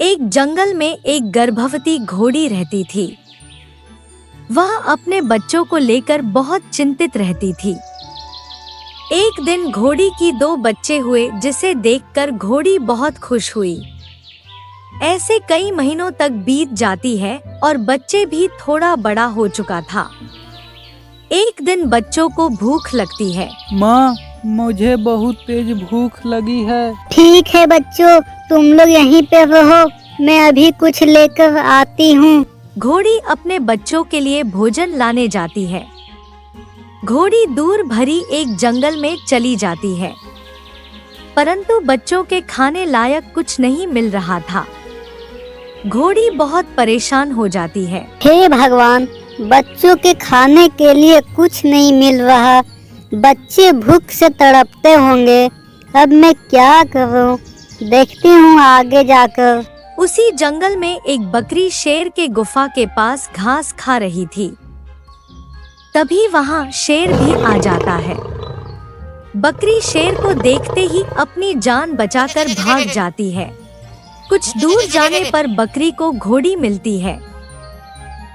एक जंगल में एक गर्भवती घोड़ी रहती थी। वह अपने बच्चों को लेकर बहुत चिंतित रहती थी। एक दिन घोड़ी की 2 बच्चे हुए, जिसे देखकर घोड़ी बहुत खुश हुई। ऐसे कई महीनों तक बीत जाती है और बच्चे भी थोड़ा बड़ा हो चुका था। एक दिन बच्चों को भूख लगती है। माँ, मुझे बहुत तेज भूख लगी है। ठीक है बच्चों, तुम लोग यहीं पे रहो, मैं अभी कुछ लेकर आती हूँ। घोड़ी अपने बच्चों के लिए भोजन लाने जाती है। घोड़ी दूर भरी एक जंगल में चली जाती है, परंतु बच्चों के खाने लायक कुछ नहीं मिल रहा था। घोड़ी बहुत परेशान हो जाती है। हे भगवान, बच्चों के खाने के लिए कुछ नहीं मिल रहा। बच्चे भूख से तड़पते होंगे। अब मैं क्या करूं? देखती हूं आगे जाकर। उसी जंगल में एक बकरी शेर के गुफा के पास घास खा रही थी। तभी वहां शेर भी आ जाता है। बकरी शेर को देखते ही अपनी जान बचाकर भाग जाती है। कुछ दूर जाने पर बकरी को घोड़ी मिलती है।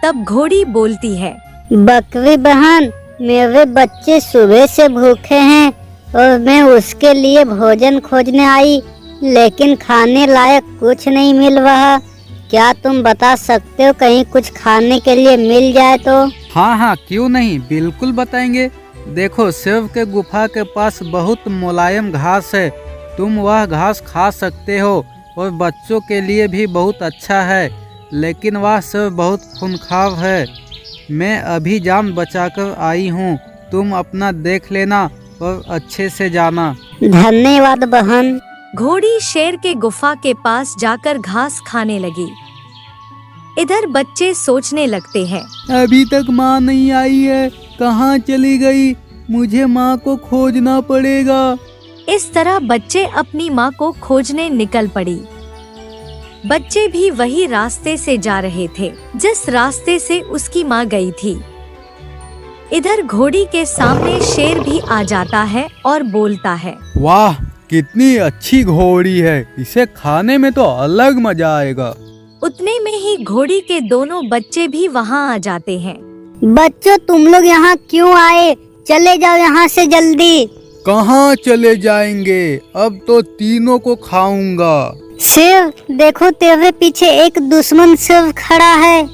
तब घोड़ी बोलती है, बकरी बहन, मेरे बच्चे सुबह से भूखे हैं और मैं उसके लिए भोजन खोजने आई, लेकिन खाने लायक कुछ नहीं मिल रहा। क्या तुम बता सकते हो कहीं कुछ खाने के लिए मिल जाए तो? हाँ, क्यों नहीं, बिल्कुल बताएंगे। देखो, शिव के गुफा के पास बहुत मुलायम घास है। तुम वह घास खा सकते हो और बच्चों के लिए भी बहुत अच्छा है, लेकिन वह शिव बहुत खूंखार है। मैं अभी जान बचाकर आई हूँ। तुम अपना देख लेना और अच्छे से जाना। धन्यवाद बहन। घोड़ी शेर के गुफा के पास जाकर घास खाने लगी। इधर बच्चे सोचने लगते हैं, अभी तक माँ नहीं आई है, कहाँ चली गई? मुझे माँ को खोजना पड़ेगा। इस तरह बच्चे अपनी माँ को खोजने निकल पड़ी। बच्चे भी वही रास्ते से जा रहे थे जिस रास्ते से उसकी माँ गई थी। इधर घोड़ी के सामने शेर भी आ जाता है और बोलता है, वाह, कितनी अच्छी घोड़ी है, इसे खाने में तो अलग मजा आएगा। उतने में ही घोड़ी के दोनों बच्चे भी वहाँ आ जाते हैं। बच्चों, तुम लोग यहाँ क्यों आए? चले जाओ यहाँ से जल्दी। कहाँ चले जाएंगे? अब तो तीनों को खाऊंगा। शेर, देखो तेरे पीछे एक दुश्मन शेर खड़ा है।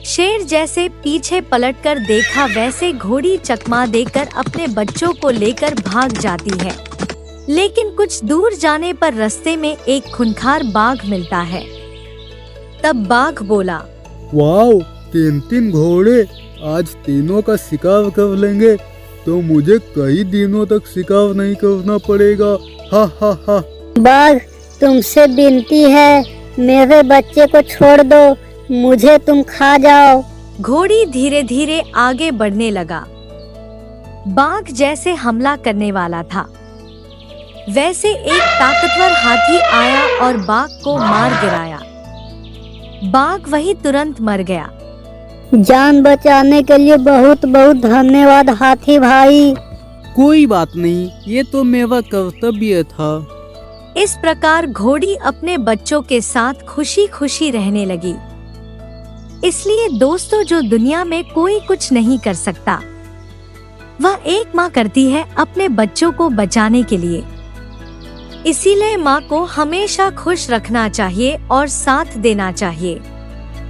शेर जैसे पीछे पलटकर देखा, वैसे घोड़ी चकमा देकर अपने बच्चों को लेकर भाग जाती है। लेकिन कुछ दूर जाने पर रास्ते में एक खूंखार बाघ मिलता है। तब बाघ बोला, वाह, 3 घोड़े, आज तीनों का शिकार कर लेंगे तो मुझे कई दिनों तक शिकार नहीं करना पड़ेगा। हा हा हा। बाघ, तुमसे विनती है, मेरे बच्चे को छोड़ दो, मुझे तुम खा जाओ। घोड़ी धीरे धीरे आगे बढ़ने लगा। बाघ जैसे हमला करने वाला था, वैसे एक ताकतवर हाथी आया और बाघ को मार गिराया। बाघ वही तुरंत मर गया। जान बचाने के लिए बहुत बहुत धन्यवाद हाथी भाई। कोई बात नहीं, ये तो मेरा कर्तव्य था। इस प्रकार घोड़ी अपने बच्चों के साथ खुशी खुशी रहने लगी। इसलिए दोस्तों, जो दुनिया में कोई कुछ नहीं कर सकता, वह एक माँ करती है अपने बच्चों को बचाने के लिए। इसीलिए माँ को हमेशा खुश रखना चाहिए और साथ देना चाहिए।